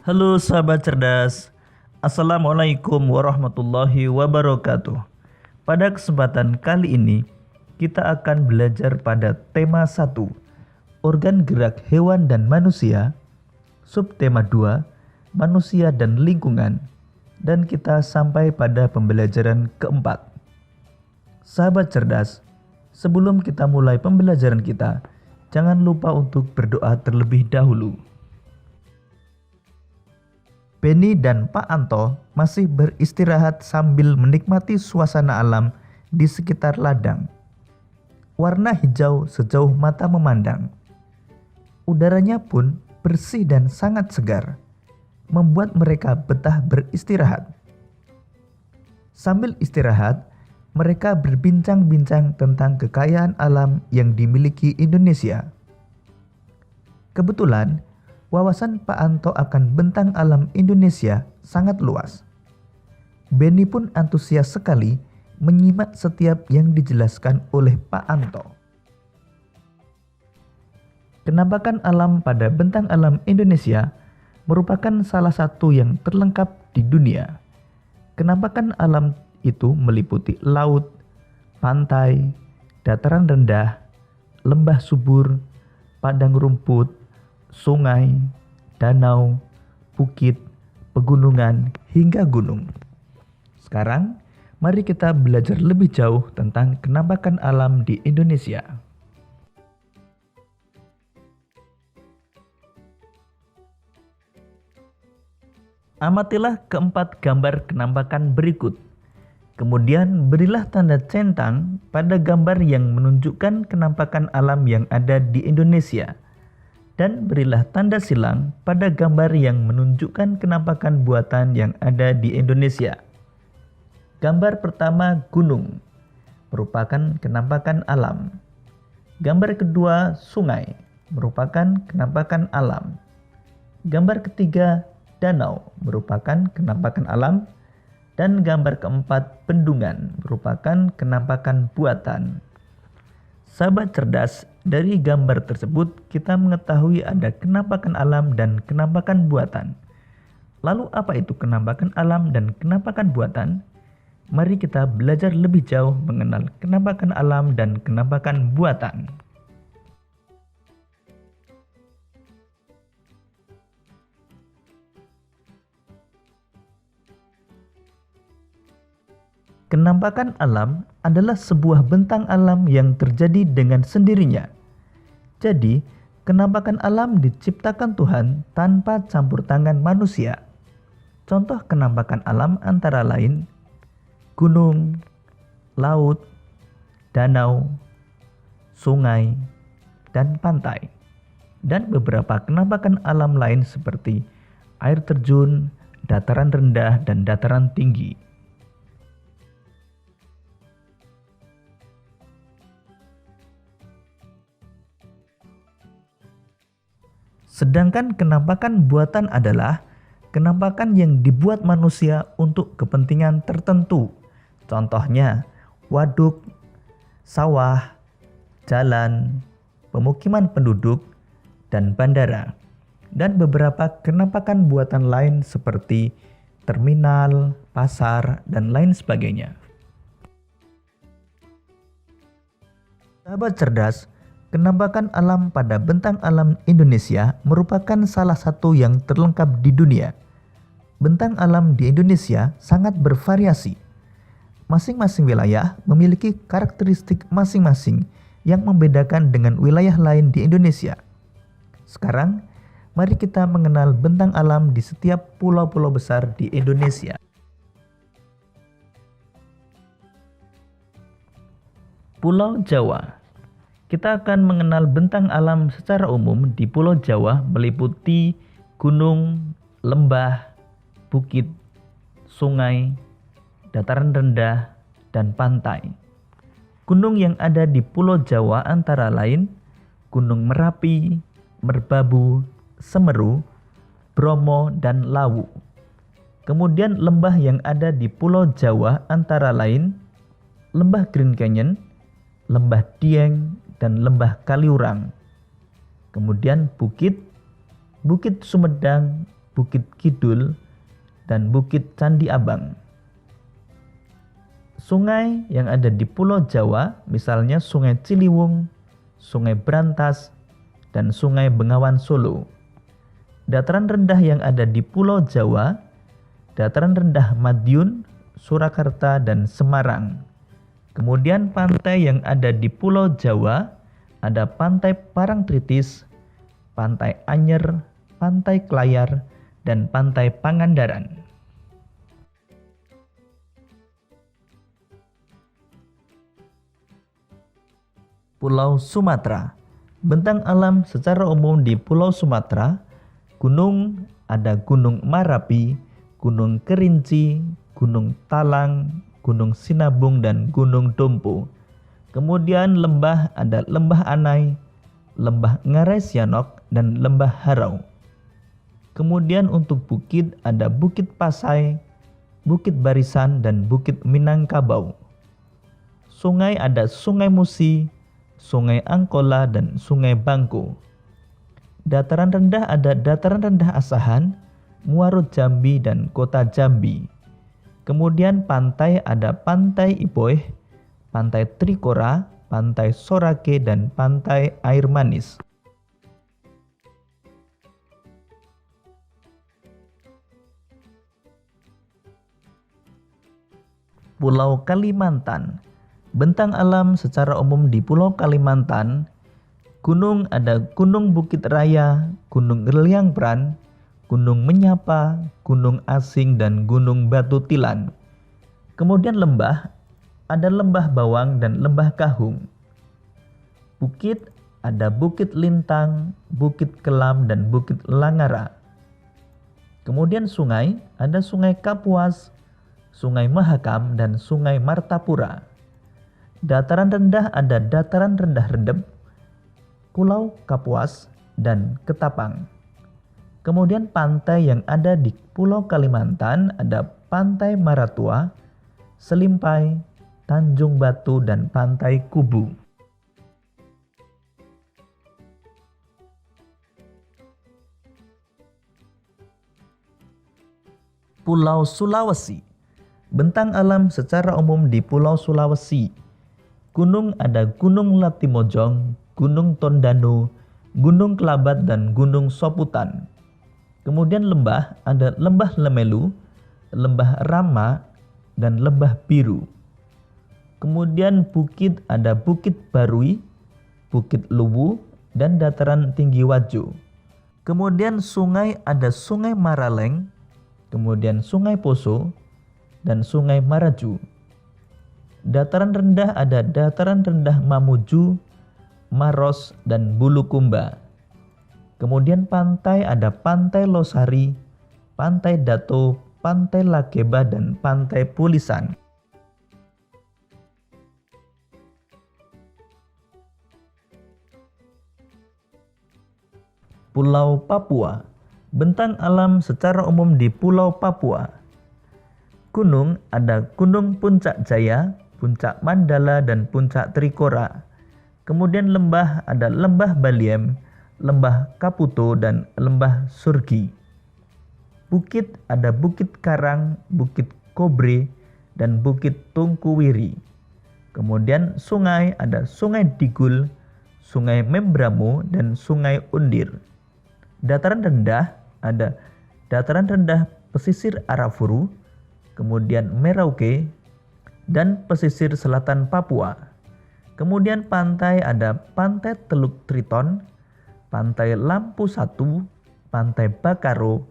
Halo sahabat cerdas, Assalamualaikum warahmatullahi wabarakatuh. Pada kesempatan kali ini, kita akan belajar pada tema 1, organ gerak hewan dan manusia, subtema 2, manusia dan lingkungan, dan kita sampai pada pembelajaran keempat. Sahabat cerdas, sebelum kita mulai pembelajaran kita, jangan lupa untuk berdoa terlebih dahulu. Benny dan Pak Anto masih beristirahat sambil menikmati suasana alam di sekitar ladang. Warna hijau sejauh mata memandang. Udaranya pun bersih dan sangat segar, membuat mereka betah beristirahat. Sambil istirahat, mereka berbincang-bincang tentang kekayaan alam yang dimiliki Indonesia. Kebetulan, wawasan Pak Anto akan bentang alam Indonesia sangat luas. Benny pun antusias sekali menyimak setiap yang dijelaskan oleh Pak Anto. Penampakan alam pada bentang alam Indonesia merupakan salah satu yang terlengkap di dunia. Penampakan alam itu meliputi laut, pantai, dataran rendah, lembah subur, padang rumput, sungai, danau, bukit, pegunungan, hingga gunung. Sekarang, mari kita belajar lebih jauh tentang penampakan alam di Indonesia. Amatilah keempat gambar penampakan berikut. Kemudian berilah tanda centang pada gambar yang menunjukkan penampakan alam yang ada di Indonesia. Dan berilah tanda silang pada gambar yang menunjukkan penampakan buatan yang ada di Indonesia. Gambar pertama gunung, merupakan penampakan alam. Gambar kedua sungai, merupakan penampakan alam. Gambar ketiga danau, merupakan penampakan alam. Dan gambar keempat bendungan, merupakan penampakan buatan. Sahabat cerdas, dari gambar tersebut kita mengetahui ada penampakan alam dan penampakan buatan. Lalu apa itu penampakan alam dan penampakan buatan? Mari kita belajar lebih jauh mengenal penampakan alam dan penampakan buatan. Penampakan alam adalah sebuah bentang alam yang terjadi dengan sendirinya. Jadi, penampakan alam diciptakan Tuhan tanpa campur tangan manusia. Contoh penampakan alam antara lain gunung, laut, danau, sungai, dan pantai. Dan beberapa penampakan alam lain seperti air terjun, dataran rendah, dan dataran tinggi. Sedangkan penampakan buatan adalah penampakan yang dibuat manusia untuk kepentingan tertentu. Contohnya, waduk, sawah, jalan, pemukiman penduduk, dan bandara. Dan beberapa penampakan buatan lain seperti terminal, pasar, dan lain sebagainya. Sahabat cerdas, penampakan alam pada bentang alam Indonesia merupakan salah satu yang terlengkap di dunia. Bentang alam di Indonesia sangat bervariasi. Masing-masing wilayah memiliki karakteristik masing-masing yang membedakan dengan wilayah lain di Indonesia. Sekarang, mari kita mengenal bentang alam di setiap pulau-pulau besar di Indonesia. Pulau Jawa. Kita akan mengenal bentang alam secara umum di Pulau Jawa meliputi gunung, lembah, bukit, sungai, dataran rendah, dan pantai. Gunung yang ada di Pulau Jawa antara lain Gunung Merapi, Merbabu, Semeru, Bromo, dan Lawu. Kemudian lembah yang ada di Pulau Jawa antara lain Lembah Green Canyon, Lembah Dieng, dan Lembah Kaliurang. Kemudian bukit, Bukit Sumedang, Bukit Kidul, dan Bukit Candi Abang. Sungai yang ada di Pulau Jawa, misalnya Sungai Ciliwung, Sungai Brantas, dan Sungai Bengawan Solo. Dataran rendah yang ada di Pulau Jawa, dataran rendah Madiun, Surakarta, dan Semarang. Kemudian pantai yang ada di Pulau Jawa, ada Pantai Parangtritis, Pantai Anyer, Pantai Klayar, dan Pantai Pangandaran. Pulau Sumatera. Bentang alam secara umum di Pulau Sumatera, gunung ada Gunung Marapi, Gunung Kerinci, Gunung Talang, Gunung Sinabung, dan Gunung Dompo. Kemudian lembah ada Lembah Anai, Lembah Ngarai Sianok, dan Lembah Harau. Kemudian untuk bukit ada Bukit Pasai, Bukit Barisan, dan Bukit Minangkabau. Sungai ada Sungai Musi, Sungai Angkola, dan Sungai Bangko. Dataran rendah ada Dataran rendah Asahan, Muaro Jambi, dan Kota Jambi. Kemudian pantai ada Pantai Ipoh, Pantai Trikora, Pantai Sorake, dan Pantai Air Manis. Pulau Kalimantan. Bentang alam secara umum di Pulau Kalimantan, gunung ada Gunung Bukit Raya, Gunung Liangpran, Gunung Menyapa, Gunung Asing, dan Gunung Batu Tilan. Kemudian lembah ada Lembah Bawang dan Lembah Kahung. Bukit ada Bukit Lintang, Bukit Kelam, dan Bukit Langara. Kemudian sungai ada Sungai Kapuas, Sungai Mahakam, dan Sungai Martapura. Dataran rendah ada Dataran rendah Redep, Pulau Kapuas, dan Ketapang. Kemudian pantai yang ada di Pulau Kalimantan ada Pantai Maratua, Selimpai, Tanjung Batu, dan Pantai Kubu. Pulau Sulawesi. Bentang alam secara umum di Pulau Sulawesi. Gunung ada Gunung Latimojong, Gunung Tondano, Gunung Kelabat, dan Gunung Soputan. Kemudian lembah ada Lembah Lemelu, Lembah Rama, dan Lembah Biru. Kemudian bukit ada Bukit Barui, Bukit Luwu, dan Dataran Tinggi Wajo. Kemudian sungai ada Sungai Maraleng, kemudian Sungai Poso, dan Sungai Maraju. Dataran rendah ada Dataran rendah Mamuju, Maros, dan Bulukumba. Kemudian pantai ada Pantai Losari, Pantai Dato, Pantai Lakeba, dan Pantai Pulisan. Pulau Papua. Bentang alam secara umum di Pulau Papua. Gunung ada Gunung Puncak Jaya, Puncak Mandala, dan Puncak Trikora. Kemudian lembah ada Lembah Baliem, Lembah Kaputo, dan Lembah Surgi. Bukit ada Bukit Karang, Bukit Kobre, dan Bukit Tungkuwiri. Kemudian sungai ada Sungai Digul, Sungai Membramo, dan Sungai Undir. Dataran rendah ada Dataran rendah pesisir Arafuru, kemudian Merauke, dan pesisir selatan Papua. Kemudian pantai ada Pantai Teluk Triton, Pantai Lampu Satu, Pantai Bakaro,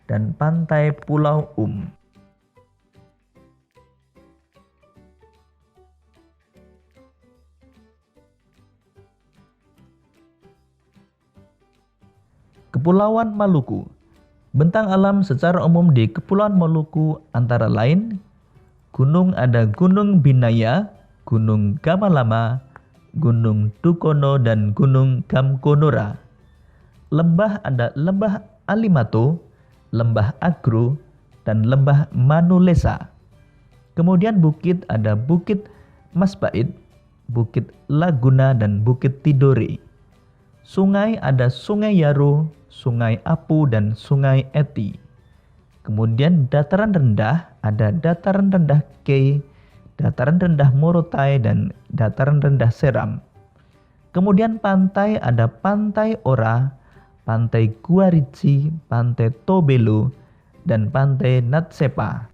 dan Pantai Pulau Kepulauan Maluku. Bentang alam secara umum di Kepulauan Maluku antara lain gunung ada Gunung Binaya, Gunung Gamalama, Gunung Dukono, dan Gunung Gamkonora. Lembah ada Lembah Alimato, Lembah Agro, dan Lembah Manulesa. Kemudian bukit ada Bukit Masbait, Bukit Laguna, dan Bukit Tidore. Sungai ada Sungai Yaro, Sungai Apu, dan Sungai Eti. Kemudian dataran rendah ada dataran rendah Kei, dataran rendah Morotai, dan dataran rendah Seram. Kemudian pantai ada Pantai Ora, Pantai Guarici, Pantai Tobelo, dan Pantai Natsepa.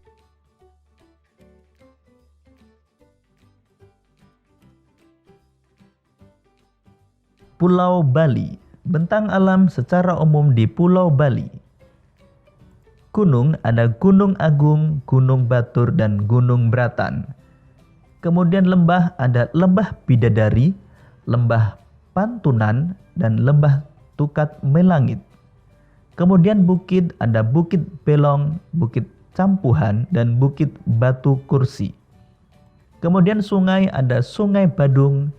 Pulau Bali. Bentang alam secara umum di Pulau Bali. Gunung ada Gunung Agung, Gunung Batur, dan Gunung Bratan. Kemudian lembah ada Lembah Bidadari, Lembah Pantunan, dan Lembah Tukat Melangit. Kemudian bukit ada Bukit Belong, Bukit Campuhan, dan Bukit Batu Kursi. Kemudian sungai ada Sungai Badung,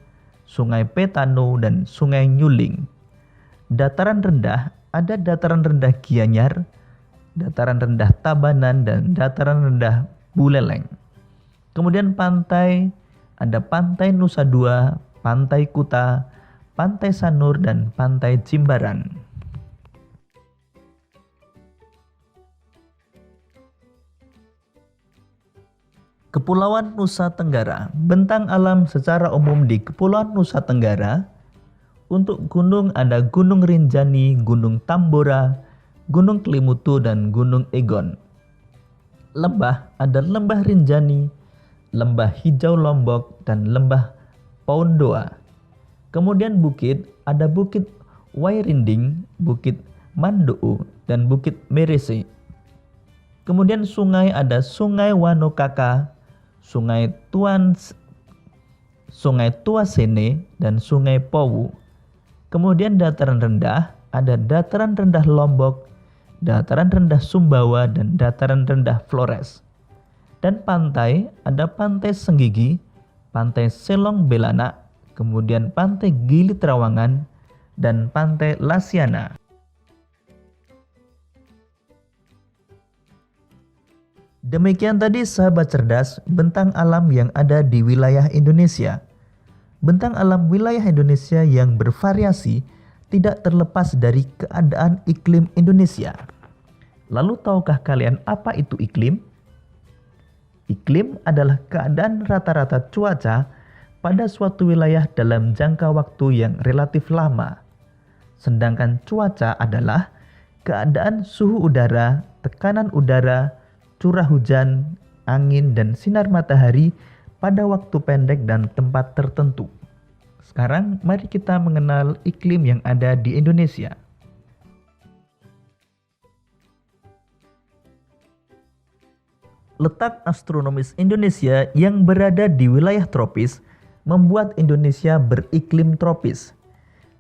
Sungai Petano, dan Sungai Nyuling. Dataran rendah ada dataran rendah Gianyar, dataran rendah Tabanan, dan dataran rendah Buleleng. Kemudian pantai ada Pantai Nusa Dua, Pantai Kuta, Pantai Sanur, dan Pantai Jimbaran. Kepulauan Nusa Tenggara. Bentang alam secara umum di Kepulauan Nusa Tenggara. Untuk gunung ada Gunung Rinjani, Gunung Tambora, Gunung Kelimutu, dan Gunung Egon. Lembah ada Lembah Rinjani, Lembah Hijau Lombok, dan Lembah Poundoa. Kemudian bukit ada Bukit Wairinding, Bukit Manduu, dan Bukit Merese. Kemudian sungai ada Sungai Wanokaka, Sungai Tuasene, dan Sungai Powu. Kemudian dataran rendah ada dataran rendah Lombok, dataran rendah Sumbawa, dan dataran rendah Flores. Dan pantai ada Pantai Senggigi, Pantai Selong Belana, kemudian Pantai Gili Trawangan, dan Pantai Lasiana. Demikian tadi sahabat cerdas, bentang alam yang ada di wilayah Indonesia. Bentang alam wilayah Indonesia yang bervariasi tidak terlepas dari keadaan iklim Indonesia. Lalu tahukah kalian apa itu iklim? Iklim adalah keadaan rata-rata cuaca pada suatu wilayah dalam jangka waktu yang relatif lama. Sedangkan cuaca adalah keadaan suhu udara, tekanan udara, curah hujan, angin, dan sinar matahari pada waktu pendek dan tempat tertentu. Sekarang mari kita mengenal iklim yang ada di Indonesia. Letak astronomis Indonesia yang berada di wilayah tropis membuat Indonesia beriklim tropis.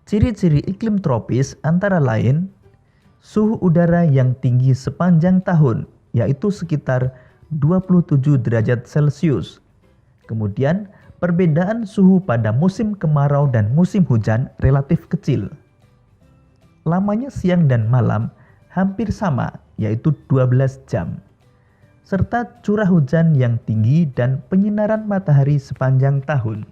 Ciri-ciri iklim tropis antara lain suhu udara yang tinggi sepanjang tahun, yaitu sekitar 27 derajat Celcius. Kemudian perbedaan suhu pada musim kemarau dan musim hujan relatif kecil. Lamanya siang dan malam hampir sama, yaitu 12 jam. Serta curah hujan yang tinggi dan penyinaran matahari sepanjang tahun.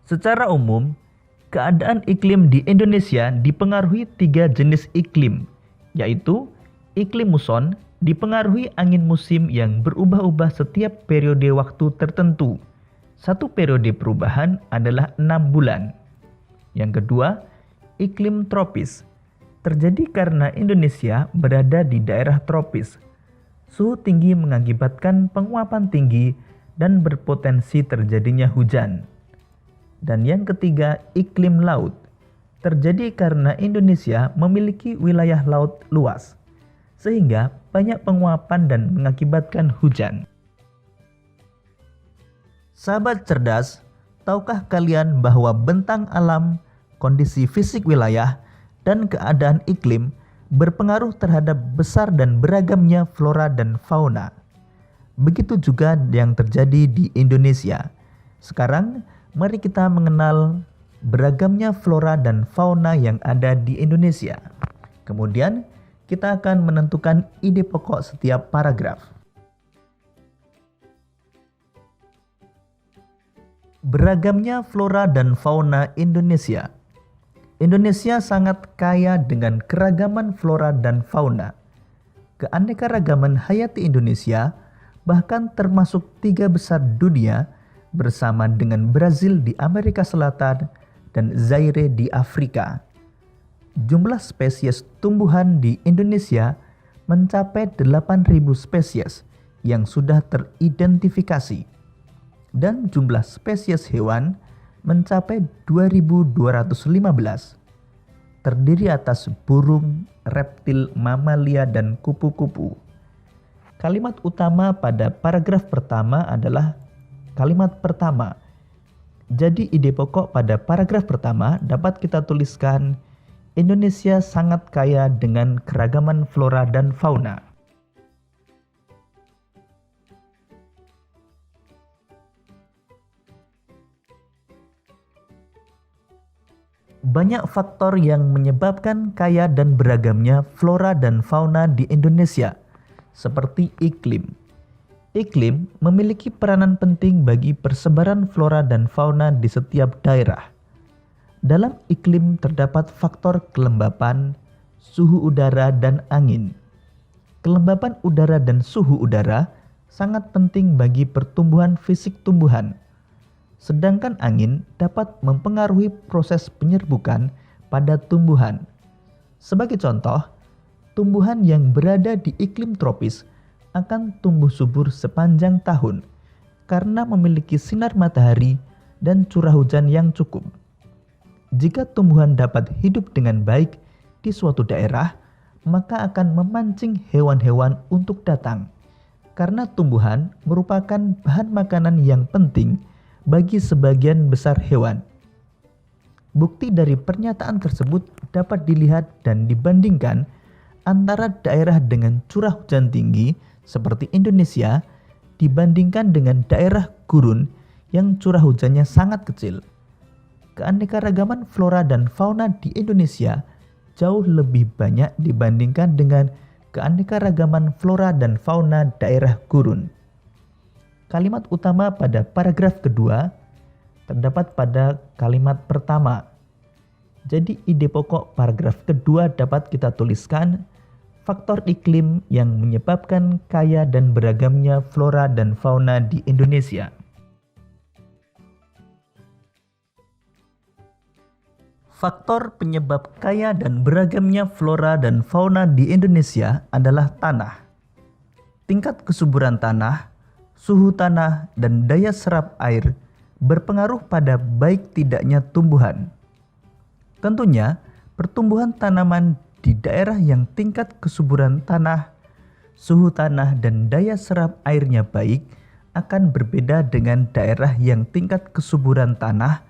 Secara umum, keadaan iklim di Indonesia dipengaruhi 3 jenis iklim, yaitu iklim muson dipengaruhi angin musim yang berubah-ubah setiap periode waktu tertentu. Satu periode perubahan adalah 6 bulan. Yang kedua, iklim tropis terjadi karena Indonesia berada di daerah tropis. Suhu tinggi mengakibatkan penguapan tinggi dan berpotensi terjadinya hujan. Dan yang ketiga, iklim laut terjadi karena Indonesia memiliki wilayah laut luas, sehingga banyak penguapan dan mengakibatkan hujan. Sahabat cerdas, tahukah kalian bahwa bentang alam, kondisi fisik wilayah, dan keadaan iklim berpengaruh terhadap besar dan beragamnya flora dan fauna? Begitu juga yang terjadi di Indonesia. Sekarang, mari kita mengenal beragamnya flora dan fauna yang ada di Indonesia. Kemudian, kita akan menentukan ide pokok setiap paragraf. Beragamnya flora dan fauna Indonesia. Indonesia sangat kaya dengan keragaman flora dan fauna. Keanekaragaman hayati Indonesia bahkan termasuk 3 besar dunia bersama dengan Brazil di Amerika Selatan dan Zaire di Afrika. Jumlah spesies tumbuhan di Indonesia mencapai 8.000 spesies yang sudah teridentifikasi, dan jumlah spesies hewan mencapai 2.215, terdiri atas burung, reptil, mamalia, dan kupu-kupu. Kalimat utama pada paragraf pertama adalah kalimat pertama. Jadi ide pokok pada paragraf pertama dapat kita tuliskan, Indonesia sangat kaya dengan keragaman flora dan fauna. Banyak faktor yang menyebabkan kaya dan beragamnya flora dan fauna di Indonesia, seperti iklim. Iklim memiliki peranan penting bagi persebaran flora dan fauna di setiap daerah. Dalam iklim terdapat faktor kelembapan, suhu udara, dan angin. Kelembapan udara dan suhu udara sangat penting bagi pertumbuhan fisik tumbuhan. Sedangkan angin dapat mempengaruhi proses penyerbukan pada tumbuhan. Sebagai contoh, tumbuhan yang berada di iklim tropis akan tumbuh subur sepanjang tahun karena memiliki sinar matahari dan curah hujan yang cukup. Jika tumbuhan dapat hidup dengan baik di suatu daerah, maka akan memancing hewan-hewan untuk datang, karena tumbuhan merupakan bahan makanan yang penting bagi sebagian besar hewan. Bukti dari pernyataan tersebut dapat dilihat dan dibandingkan antara daerah dengan curah hujan tinggi seperti Indonesia dibandingkan dengan daerah gurun yang curah hujannya sangat kecil. Keanekaragaman flora dan fauna di Indonesia jauh lebih banyak dibandingkan dengan keanekaragaman flora dan fauna daerah gurun. Kalimat utama pada paragraf kedua terdapat pada kalimat pertama. Jadi ide pokok paragraf kedua dapat kita tuliskan, faktor iklim yang menyebabkan kaya dan beragamnya flora dan fauna di Indonesia. Faktor penyebab kaya dan beragamnya flora dan fauna di Indonesia adalah tanah. Tingkat kesuburan tanah, suhu tanah, dan daya serap air berpengaruh pada baik tidaknya tumbuhan. Tentunya, pertumbuhan tanaman di daerah yang tingkat kesuburan tanah, suhu tanah, dan daya serap airnya baik akan berbeda dengan daerah yang tingkat kesuburan tanah,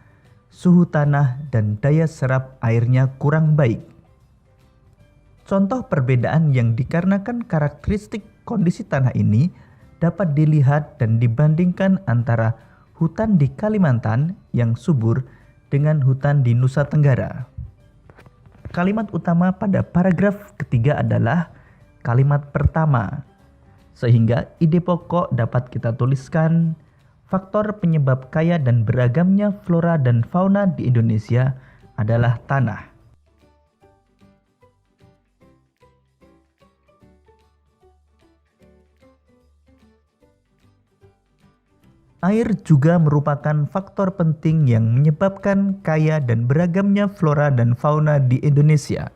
suhu tanah, dan daya serap airnya kurang baik. Contoh perbedaan yang dikarenakan karakteristik kondisi tanah ini dapat dilihat dan dibandingkan antara hutan di Kalimantan yang subur dengan hutan di Nusa Tenggara. Kalimat utama pada paragraf ketiga adalah kalimat pertama, sehingga ide pokok dapat kita tuliskan, faktor penyebab kaya dan beragamnya flora dan fauna di Indonesia adalah tanah. Air juga merupakan faktor penting yang menyebabkan kaya dan beragamnya flora dan fauna di Indonesia.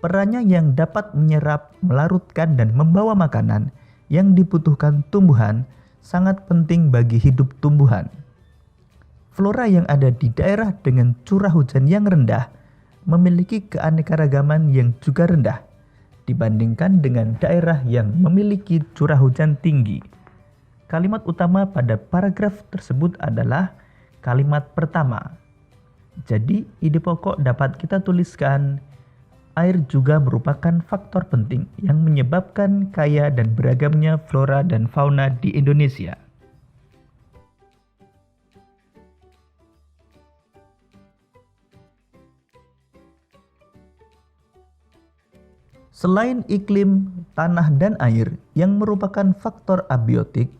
Perannya yang dapat menyerap, melarutkan, dan membawa makanan yang dibutuhkan tumbuhan sangat penting bagi hidup tumbuhan. Flora yang ada di daerah dengan curah hujan yang rendah memiliki keanekaragaman yang juga rendah dibandingkan dengan daerah yang memiliki curah hujan tinggi. Kalimat utama pada paragraf tersebut adalah kalimat pertama. Jadi, ide pokok dapat kita tuliskan, air juga merupakan faktor penting yang menyebabkan kaya dan beragamnya flora dan fauna di Indonesia. Selain iklim, tanah, dan air yang merupakan faktor abiotik,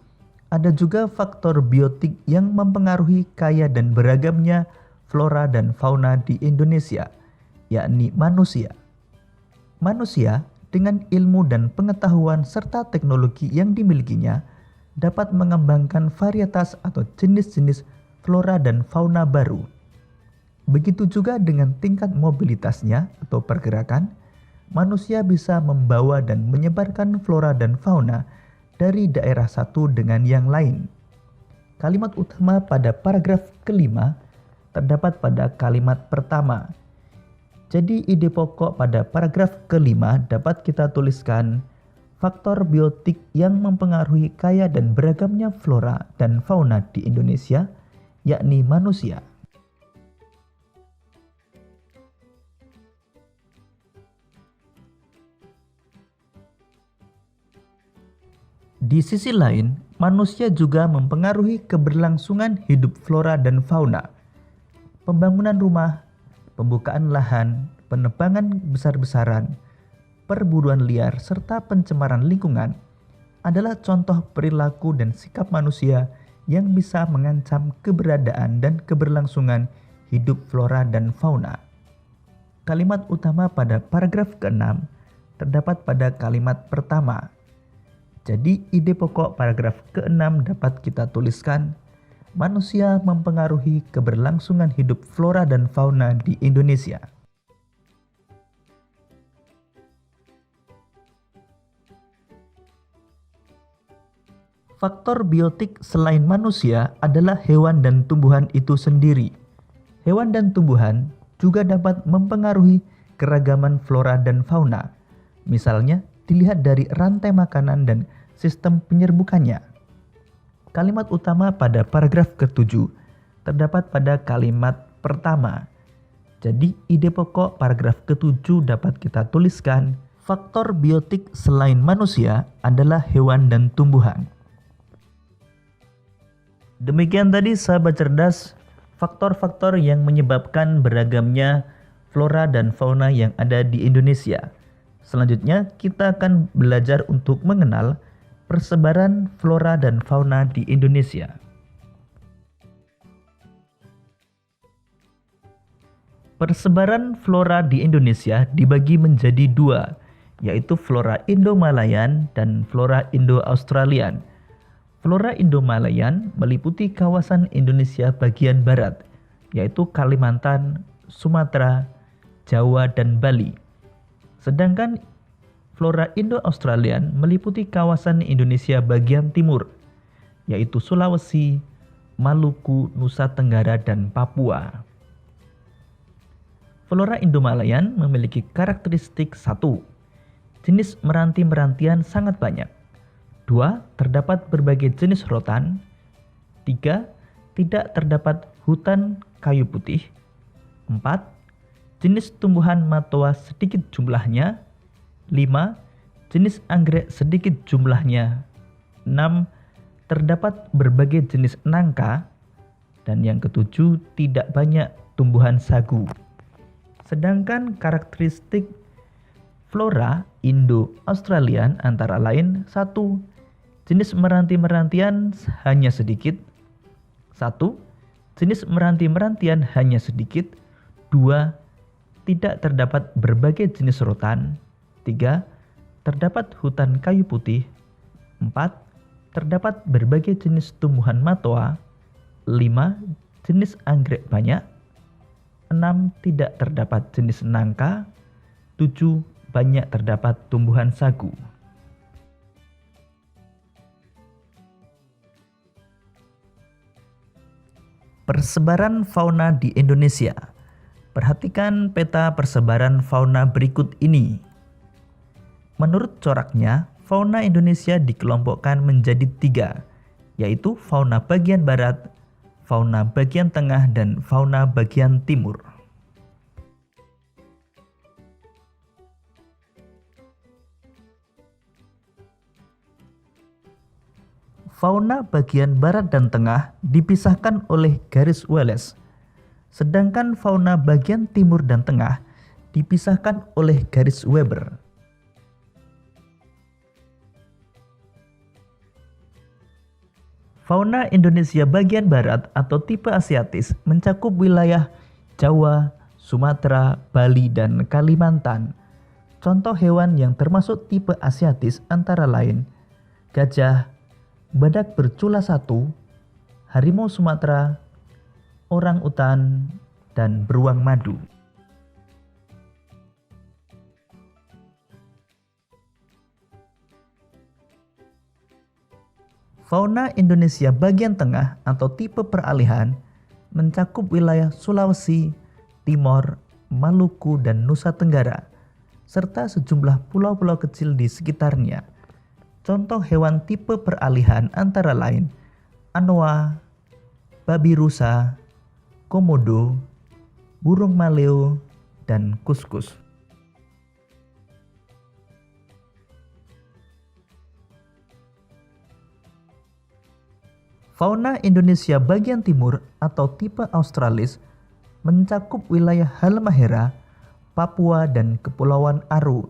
ada juga faktor biotik yang mempengaruhi kaya dan beragamnya flora dan fauna di Indonesia, yakni manusia. Manusia dengan ilmu dan pengetahuan serta teknologi yang dimilikinya dapat mengembangkan varietas atau jenis-jenis flora dan fauna baru. Begitu juga dengan tingkat mobilitasnya atau pergerakan, manusia bisa membawa dan menyebarkan flora dan fauna dari daerah satu dengan yang lain. Kalimat utama pada paragraf kelima terdapat pada kalimat pertama. Jadi ide pokok pada paragraf kelima dapat kita tuliskan faktor biotik yang mempengaruhi kaya dan beragamnya flora dan fauna di Indonesia, yakni manusia. Di sisi lain, manusia juga mempengaruhi keberlangsungan hidup flora dan fauna. Pembangunan rumah, pembukaan lahan, penebangan besar-besaran, perburuan liar, serta pencemaran lingkungan adalah contoh perilaku dan sikap manusia yang bisa mengancam keberadaan dan keberlangsungan hidup flora dan fauna. Kalimat utama pada paragraf ke-6 terdapat pada kalimat pertama. Jadi ide pokok paragraf ke-6 dapat kita tuliskan, manusia mempengaruhi keberlangsungan hidup flora dan fauna di Indonesia. Faktor biotik selain manusia adalah hewan dan tumbuhan itu sendiri. Hewan dan tumbuhan juga dapat mempengaruhi keragaman flora dan fauna. Misalnya, dilihat dari rantai makanan dan sistem penyerbukannya. Kalimat utama pada paragraf ke-7 terdapat pada kalimat pertama. Jadi ide pokok paragraf ke-7 dapat kita tuliskan, faktor biotik selain manusia adalah hewan dan tumbuhan. Demikian tadi sahabat cerdas, faktor-faktor yang menyebabkan beragamnya flora dan fauna yang ada di Indonesia. Selanjutnya kita akan belajar untuk mengenal persebaran flora dan fauna di Indonesia. Persebaran flora di Indonesia dibagi menjadi dua, yaitu flora Indo-Malayan dan flora Indo-Australian. Flora Indo-Malayan meliputi kawasan Indonesia bagian barat, yaitu Kalimantan, Sumatera, Jawa, dan Bali. Sedangkan flora Indo-Australian meliputi kawasan Indonesia bagian timur, yaitu Sulawesi, Maluku, Nusa Tenggara, dan Papua. Flora Indo-Malayan memiliki karakteristik 1. Jenis meranti-merantian sangat banyak. 2. Terdapat berbagai jenis rotan. 3. Tidak terdapat hutan kayu putih. 4. Jenis tumbuhan matoa sedikit jumlahnya. 5. Jenis anggrek sedikit jumlahnya. 6. Terdapat berbagai jenis nangka. Dan yang ke-7, tidak banyak tumbuhan sagu. Sedangkan karakteristik flora Indo-Australian antara lain 1. Jenis meranti-merantian hanya sedikit. 1. Jenis meranti-merantian hanya sedikit. 2. Tidak terdapat berbagai jenis rotan. 3. Terdapat hutan kayu putih. 4. Terdapat berbagai jenis tumbuhan matoa. 5. Jenis anggrek banyak. 6. Tidak terdapat jenis nangka. 7. Banyak terdapat tumbuhan sagu. Persebaran fauna di Indonesia. Perhatikan peta persebaran fauna berikut ini. Menurut coraknya, fauna Indonesia dikelompokkan menjadi 3, yaitu fauna bagian barat, fauna bagian tengah, dan fauna bagian timur. Fauna bagian barat dan tengah dipisahkan oleh garis Wallace, sedangkan fauna bagian timur dan tengah dipisahkan oleh garis Weber. Fauna Indonesia bagian barat atau tipe Asiatis mencakup wilayah Jawa, Sumatera, Bali, dan Kalimantan. Contoh hewan yang termasuk tipe Asiatis antara lain gajah, badak bercula satu, harimau Sumatera, orang utan, dan beruang madu. Fauna Indonesia bagian tengah atau tipe peralihan mencakup wilayah Sulawesi, Timor, Maluku, dan Nusa Tenggara, serta sejumlah pulau-pulau kecil di sekitarnya. Contoh hewan tipe peralihan antara lain anoa, babi rusa, komodo, burung maleo, dan kuskus. Fauna Indonesia bagian timur atau tipe Australis mencakup wilayah Halmahera, Papua, dan Kepulauan Aru.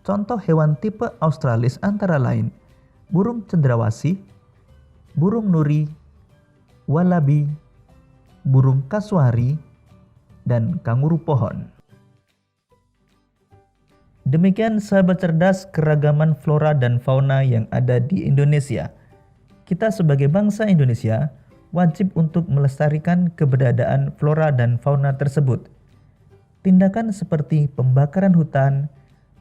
Contoh hewan tipe Australis antara lain burung cendrawasih, burung nuri, walabi, burung kasuari, dan kanguru pohon. Demikian sahabat cerdas keragaman flora dan fauna yang ada di Indonesia. Kita sebagai bangsa Indonesia wajib untuk melestarikan keberadaan flora dan fauna tersebut. Tindakan seperti pembakaran hutan,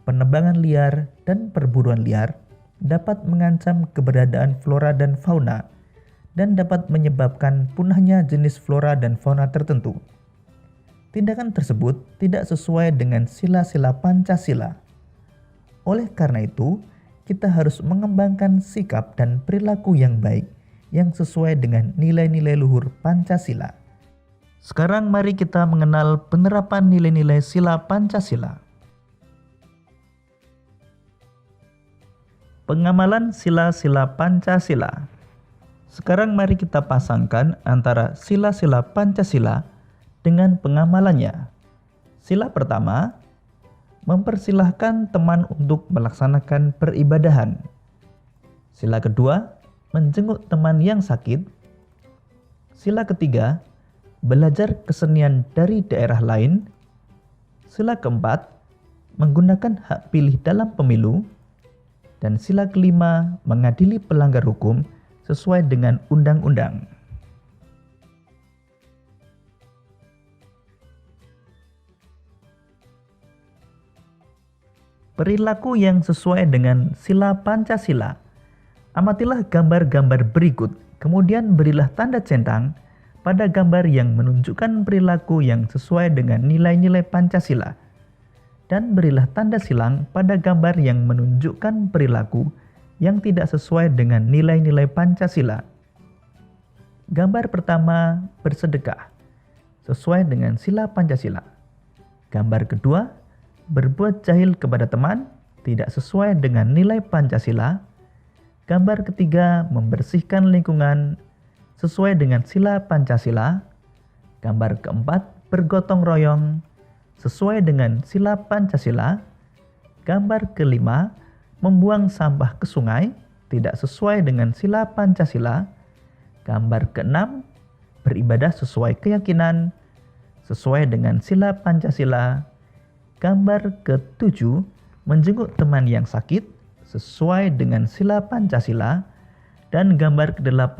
penebangan liar, dan perburuan liar dapat mengancam keberadaan flora dan fauna dan dapat menyebabkan punahnya jenis flora dan fauna tertentu. Tindakan tersebut tidak sesuai dengan sila-sila Pancasila. Oleh karena itu, kita harus mengembangkan sikap dan perilaku yang baik yang sesuai dengan nilai-nilai luhur Pancasila. Sekarang mari kita mengenal penerapan nilai-nilai sila Pancasila. Pengamalan sila-sila Pancasila. Sekarang mari kita pasangkan antara sila-sila Pancasila dengan pengamalannya. Sila pertama, mempersilahkan teman untuk melaksanakan peribadahan. Sila kedua, menjenguk teman yang sakit. Sila ketiga, belajar kesenian dari daerah lain. Sila keempat, menggunakan hak pilih dalam pemilu. Dan sila kelima, mengadili pelanggar hukum sesuai dengan undang-undang. Perilaku yang sesuai dengan sila Pancasila. Amatilah gambar-gambar berikut, kemudian berilah tanda centang pada gambar yang menunjukkan perilaku yang sesuai dengan nilai-nilai Pancasila. Dan berilah tanda silang pada gambar yang menunjukkan perilaku yang tidak sesuai dengan nilai-nilai Pancasila. Gambar pertama, bersedekah, sesuai dengan sila Pancasila. Gambar kedua, berbuat jahil kepada teman, tidak sesuai dengan nilai Pancasila. Gambar ketiga, membersihkan lingkungan, sesuai dengan sila Pancasila. Gambar keempat, bergotong royong, sesuai dengan sila Pancasila. Gambar kelima, membuang sampah ke sungai, tidak sesuai dengan sila Pancasila. Gambar keenam, beribadah sesuai keyakinan, sesuai dengan sila Pancasila. Gambar ke-7, menjenguk teman yang sakit, sesuai dengan sila Pancasila. Dan gambar ke-8,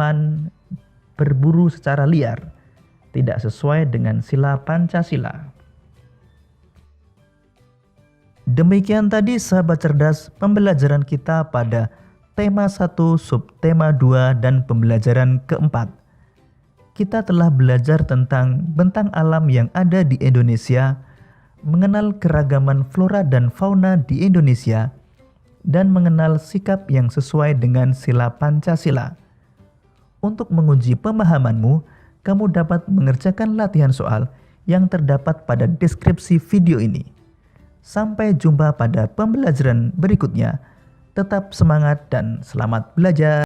berburu secara liar, tidak sesuai dengan sila Pancasila. Demikian tadi sahabat cerdas pembelajaran kita pada tema 1, subtema 2, dan pembelajaran keempat. Kita telah belajar tentang bentang alam yang ada di Indonesia, mengenal keragaman flora dan fauna di Indonesia, dan mengenal sikap yang sesuai dengan sila Pancasila. Untuk menguji pemahamanmu, kamu dapat mengerjakan latihan soal yang terdapat pada deskripsi video ini. Sampai jumpa pada pembelajaran berikutnya. Tetap semangat dan selamat belajar.